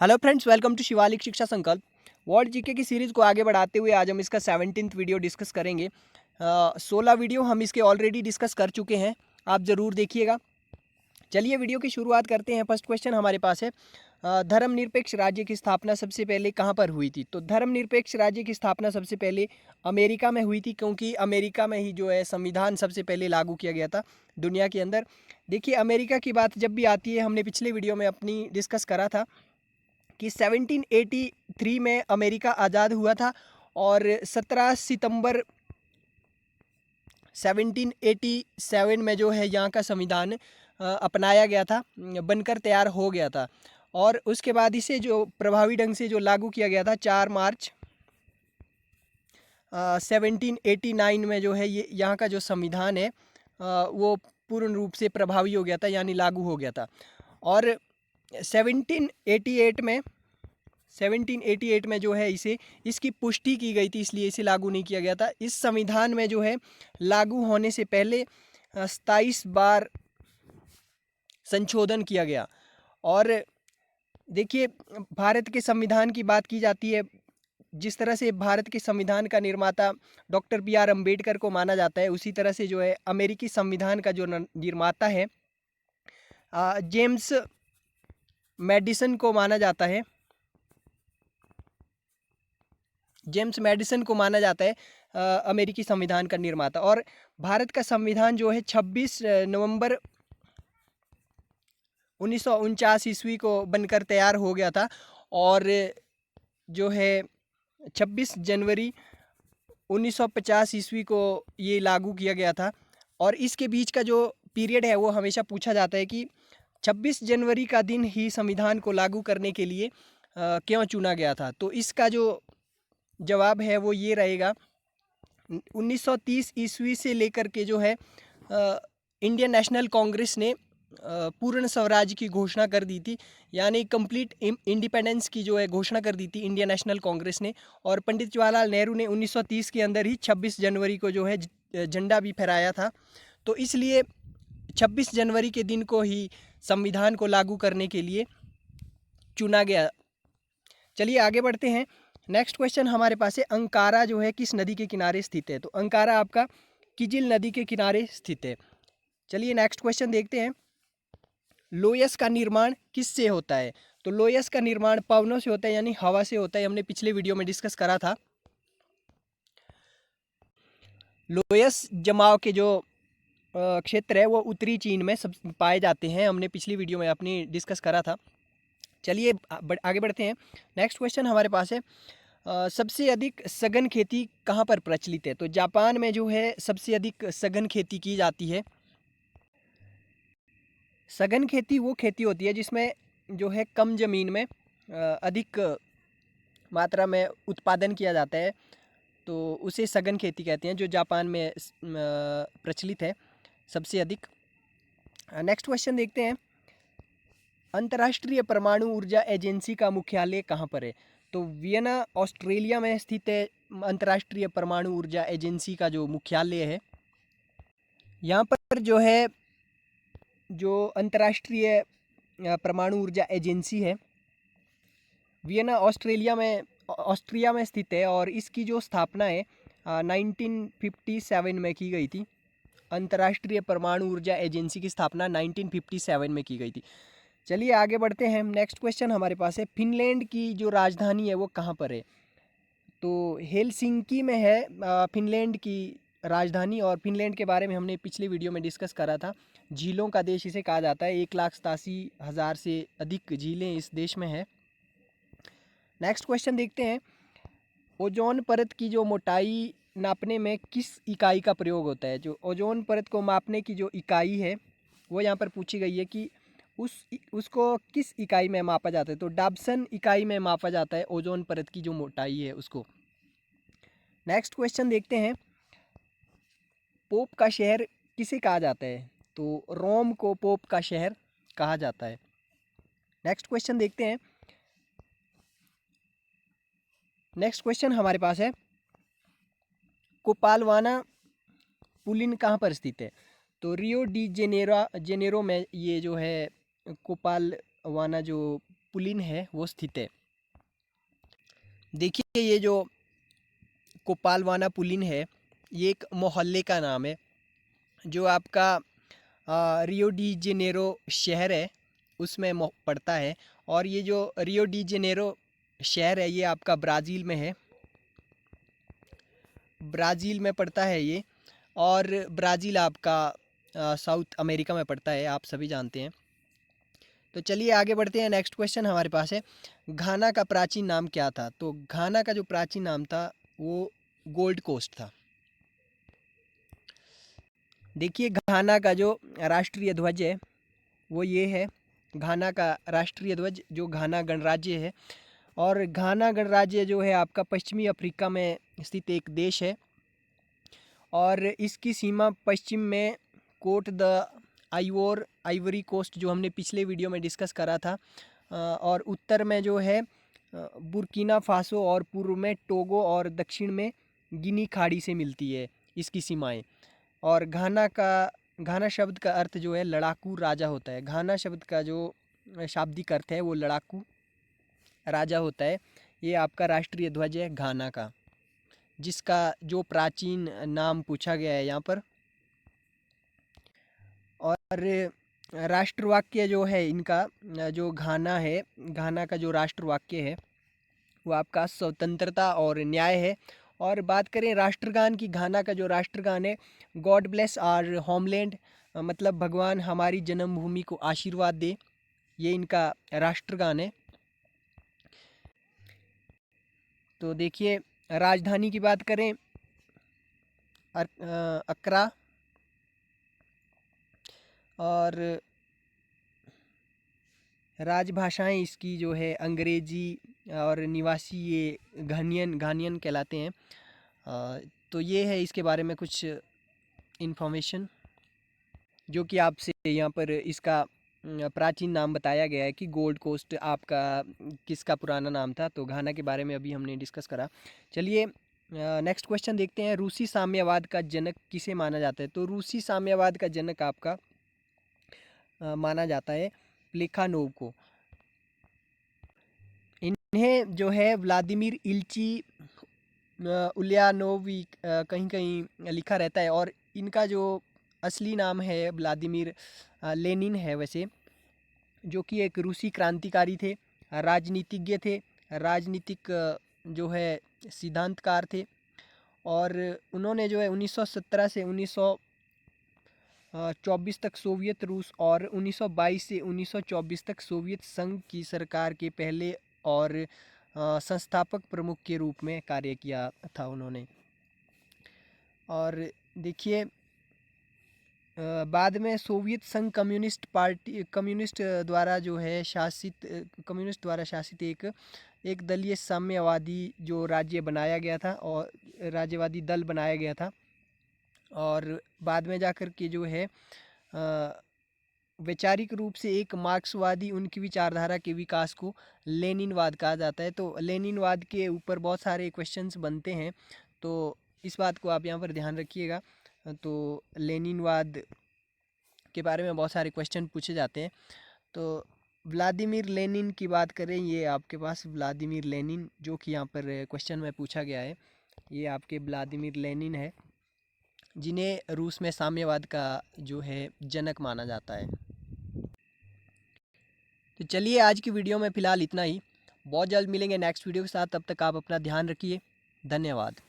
Hello friends, welcome to Shivalik Shiksha Sankalp. World GK की series को आगे बढ़ाते हुए आज हम इसका 17th वीडियो डिस्कस करेंगे। 16 वीडियो हम इसके ऑलरेडी डिस्कस कर चुके हैं, आप ज़रूर देखिएगा। चलिए वीडियो की शुरुआत करते हैं। फर्स्ट क्वेश्चन हमारे पास है, धर्मनिरपेक्ष राज्य की स्थापना सबसे पहले कहाँ पर हुई थी? तो धर्मनिरपेक्ष राज्य की स्थापना सबसे पहले अमेरिका में हुई थी, क्योंकि अमेरिका में ही जो है संविधान सबसे पहले लागू किया गया था दुनिया के अंदर। देखिए, अमेरिका की बात जब भी आती है, हमने पिछले वीडियो में अपनी डिस्कस करा था कि 1783 में अमेरिका आज़ाद हुआ था और 17 सितंबर 1787 में जो है यहाँ का संविधान अपनाया गया था, बनकर तैयार हो गया था। और उसके बाद इसे जो प्रभावी ढंग से जो लागू किया गया था 4 मार्च 1789 में जो है ये यहाँ का जो संविधान है वो पूर्ण रूप से प्रभावी हो गया था, यानी लागू हो गया था। और 1788 में जो है इसकी पुष्टि की गई थी, इसलिए इसे लागू नहीं किया गया था। इस संविधान में जो है लागू होने से पहले 27 बार संशोधन किया गया। और देखिए, भारत के संविधान की बात की जाती है, जिस तरह से भारत के संविधान का निर्माता डॉक्टर बी.आर. अम्बेडकर को माना जाता है, उसी तरह से जो है अमेरिकी संविधान का जो निर्माता है जेम्स मैडिसन को माना जाता है। जेम्स मैडिसन को माना जाता है अमेरिकी संविधान का निर्माता। और भारत का संविधान जो है 26 नवंबर 1949 ईस्वी को बनकर तैयार हो गया था और जो है 26 जनवरी 1950 ईस्वी को ये लागू किया गया था। और इसके बीच का जो पीरियड है वो हमेशा पूछा जाता है कि 26 जनवरी का दिन ही संविधान को लागू करने के लिए क्यों चुना गया था? तो इसका जो जवाब है वो ये रहेगा, 1930 ईस्वी से लेकर के जो है इंडियन नेशनल कांग्रेस ने पूर्ण स्वराज की घोषणा कर दी थी, यानी कंप्लीट इंडिपेंडेंस की जो है घोषणा कर दी थी इंडियन नेशनल कांग्रेस ने। और पंडित जवाहरलाल नेहरू ने 1930 के अंदर ही 26 जनवरी को जो है झंडा भी फहराया था। तो इसलिए 26 जनवरी के दिन को ही संविधान को लागू करने के लिए चुना गया। चलिए आगे बढ़ते हैं। नेक्स्ट क्वेश्चन हमारे पास है, अंकारा जो है किस नदी के किनारे स्थित है? तो अंकारा आपका किजिल नदी के किनारे स्थित है। चलिए नेक्स्ट क्वेश्चन देखते हैं, लोयस का निर्माण किससे होता है? तो लोयस का निर्माण पवनों से होता है, यानी हवा से होता है। हमने पिछले वीडियो में डिस्कस करा था। लोयस जमाव के जो क्षेत्र है वो उत्तरी चीन में सब पाए जाते हैं, हमने पिछली वीडियो में अपनी डिस्कस करा था। चलिए आगे बढ़ते हैं। नेक्स्ट क्वेश्चन हमारे पास है, सबसे अधिक सघन खेती कहाँ पर प्रचलित है? तो जापान में जो है सबसे अधिक सघन खेती की जाती है। सघन खेती वो खेती होती है जिसमें जो है कम ज़मीन में अधिक मात्रा में उत्पादन किया जाता है, तो उसे सघन खेती कहते हैं, जो जापान में प्रचलित है सबसे अधिक। नेक्स्ट क्वेश्चन देखते हैं, अंतर्राष्ट्रीय परमाणु ऊर्जा एजेंसी का मुख्यालय कहाँ पर है? तो वियना ऑस्ट्रेलिया में स्थित है अंतर्राष्ट्रीय परमाणु ऊर्जा एजेंसी का जो मुख्यालय है। यहाँ पर जो है जो अंतर्राष्ट्रीय परमाणु ऊर्जा एजेंसी है वियना ऑस्ट्रिया में स्थित है और इसकी जो स्थापना है 1957 में की गई थी। अंतर्राष्ट्रीय परमाणु ऊर्जा एजेंसी की स्थापना 1957 में की गई थी। चलिए आगे बढ़ते हैं। नेक्स्ट क्वेश्चन हमारे पास है, फिनलैंड की जो राजधानी है वो कहाँ पर है? तो हेलसिंकी में है फिनलैंड की राजधानी। और फिनलैंड के बारे में हमने पिछली वीडियो में डिस्कस करा था। झीलों का देश इसे कहा जाता है, 1,87,000 से अधिक झीलें इस देश में है। नेक्स्ट क्वेश्चन देखते हैं, ओजोन परत की जो मोटाई नापने में किस इकाई का प्रयोग होता है? जो ओजोन परत को मापने की जो इकाई है वो यहाँ पर पूछी गई है कि उसको किस इकाई में मापा जाता है? तो डाब्सन इकाई में मापा जाता है ओजोन परत की जो मोटाई है उसको। नेक्स्ट क्वेश्चन देखते हैं, पोप का शहर किसे कहा जाता है? तो रोम को पोप का शहर कहा जाता है। नेक्स्ट क्वेश्चन देखते हैं। नेक्स्ट क्वेश्चन हमारे पास है, कोपालवाना पुलिन कहाँ पर स्थित है? तो रियो डी जेनेरो में ये जो है कोपालवाना जो पुलिन है वो स्थित है। देखिए ये जो कोपालवाना पुलिन है ये एक मोहल्ले का नाम है जो आपका रियो डी जेनेरो शहर है उसमें पड़ता है। और ये जो रियो डी जेनेरो शहर है ये आपका ब्राज़ील में है, ब्राज़ील में पड़ता है ये। और ब्राज़ील आपका साउथ अमेरिका में पड़ता है, आप सभी जानते हैं। तो चलिए आगे बढ़ते हैं। नेक्स्ट क्वेश्चन हमारे पास है, घाना का प्राचीन नाम क्या था? तो घाना का जो प्राचीन नाम था वो गोल्ड कोस्ट था। देखिए घाना का जो राष्ट्रीय ध्वज है वो ये है, घाना का राष्ट्रीय ध्वज जो घाना गणराज्य है। और घाना गणराज्य जो है आपका पश्चिमी अफ्रीका में स्थित एक देश है और इसकी सीमा पश्चिम में कोट द आइवरी कोस्ट जो हमने पिछले वीडियो में डिस्कस करा था, और उत्तर में जो है बुर्किना फासो और पूर्व में टोगो और दक्षिण में गिनी खाड़ी से मिलती है इसकी सीमाएं। और घाना शब्द का अर्थ जो है लड़ाकू राजा होता है। घाना शब्द का जो शाब्दिक अर्थ है वो लड़ाकू राजा होता है। ये आपका राष्ट्रीय ध्वज है घाना का, जिसका जो प्राचीन नाम पूछा गया है यहाँ पर। और राष्ट्रवाक्य जो है इनका, जो घाना है, घाना का जो राष्ट्रवाक्य है वो आपका स्वतंत्रता और न्याय है। और बात करें राष्ट्रगान की, घाना का जो राष्ट्रगान है गॉड ब्लेस आवर होमलैंड, मतलब भगवान हमारी जन्मभूमि को आशीर्वाद दे, ये इनका राष्ट्रगान है। तो देखिए राजधानी की बात करें अक्रा, और राजभाषाएं इसकी जो है अंग्रेजी और निवासी ये घानियन कहलाते हैं। तो ये है इसके बारे में कुछ इन्फॉर्मेशन जो कि आपसे यहाँ पर इसका प्राचीन नाम बताया गया है कि गोल्ड कोस्ट आपका किसका पुराना नाम था। तो घाना के बारे में अभी हमने डिस्कस करा। चलिए नेक्स्ट क्वेश्चन देखते हैं, रूसी साम्यवाद का जनक किसे माना जाता है? तो रूसी साम्यवाद का जनक आपका माना जाता है प्लेखानोव को। इन्हें जो है व्लादिमीर इल्ची उलियानोवी कहीं कहीं लिखा रहता है, और इनका जो असली नाम है व्लादिमीर लेनिन है वैसे, जो कि एक रूसी क्रांतिकारी थे, राजनीतिज्ञ थे, राजनीतिक जो है सिद्धांतकार थे। और उन्होंने जो है 1917 से 1924 तक सोवियत रूस और 1922 से 1924 तक सोवियत संघ की सरकार के पहले और संस्थापक प्रमुख के रूप में कार्य किया था उन्होंने। और देखिए बाद में सोवियत संघ कम्युनिस्ट द्वारा जो है कम्युनिस्ट द्वारा शासित एक दलीय साम्यवादी जो राज्य बनाया गया था और राज्यवादी दल बनाया गया था। और बाद में जाकर के जो है वैचारिक रूप से एक मार्क्सवादी, उनकी विचारधारा के विकास को लेनिनवाद कहा जाता है। तो लेनिनवाद के ऊपर बहुत सारे क्वेश्चंस बनते हैं, तो इस बात को आप यहाँ पर ध्यान रखिएगा। तो लेनिनवाद के बारे में बहुत सारे क्वेश्चन पूछे जाते हैं। तो व्लादिमीर लेनिन की बात करें, ये आपके पास व्लादिमीर लेनिन जो कि यहाँ पर क्वेश्चन में पूछा गया है, ये आपके व्लादिमीर लेनिन है जिन्हें रूस में साम्यवाद का जो है जनक माना जाता है। तो चलिए आज की वीडियो में फ़िलहाल इतना ही, बहुत जल्द मिलेंगे नेक्स्ट वीडियो के साथ। तब तक आप अपना ध्यान रखिए, धन्यवाद।